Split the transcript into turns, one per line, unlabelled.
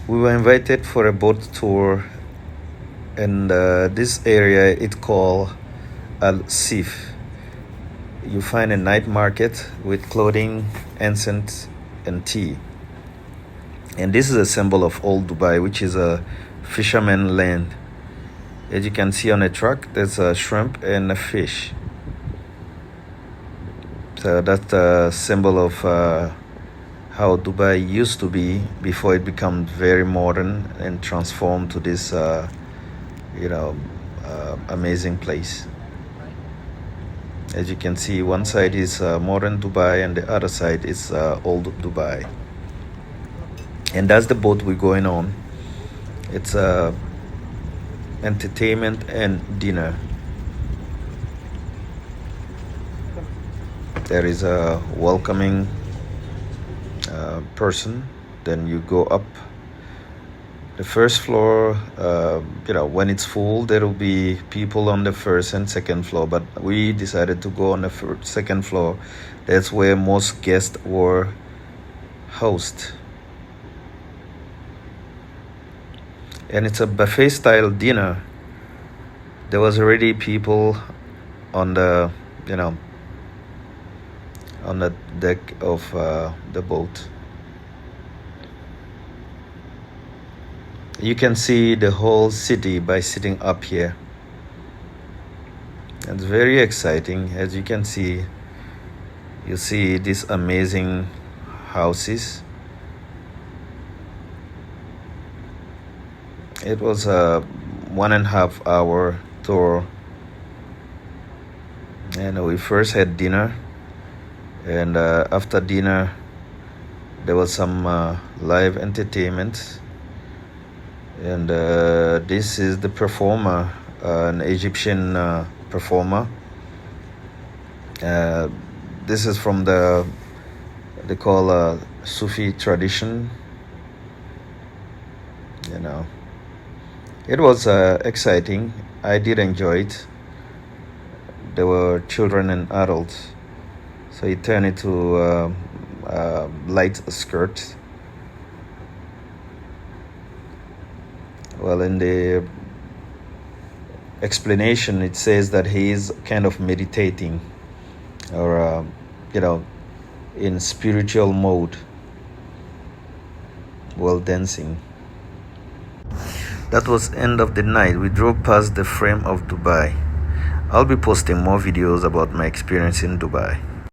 We were invited for a boat tour, and this area it's called Al Sif. You find a night market with clothing, incense, and tea. And this is a symbol of Old Dubai, which is a fisherman land. As you can see on the truck, there's a shrimp and a fish. So that's a symbol of how Dubai used to be before it became very modern and transformed to this, amazing place. As you can see, one side is modern Dubai and the other side is old Dubai. And that's the boat we're going on. It's entertainment and dinner. There is a welcoming person. Then you go up the first floor. When it's full, there will be people on the first and second floor, but we decided to go on the second floor. That's where most guests were housed. And it's a buffet style dinner. There was already people on the on the deck of the boat. You can see the whole city by sitting up here. It's very exciting. As you can see, you see these amazing houses. It was a 1.5 hour tour, and we first had dinner, and after dinner there was some live entertainment, and this is the performer, an Egyptian performer. This is from they call Sufi tradition. It was exciting. I did enjoy it. There were children and adults, so he turned into light skirt. Well, in the explanation, it says that he is kind of meditating, or in spiritual mode while dancing. That was end of the night. We drove past the frame of Dubai. I'll be posting more videos about my experience in Dubai.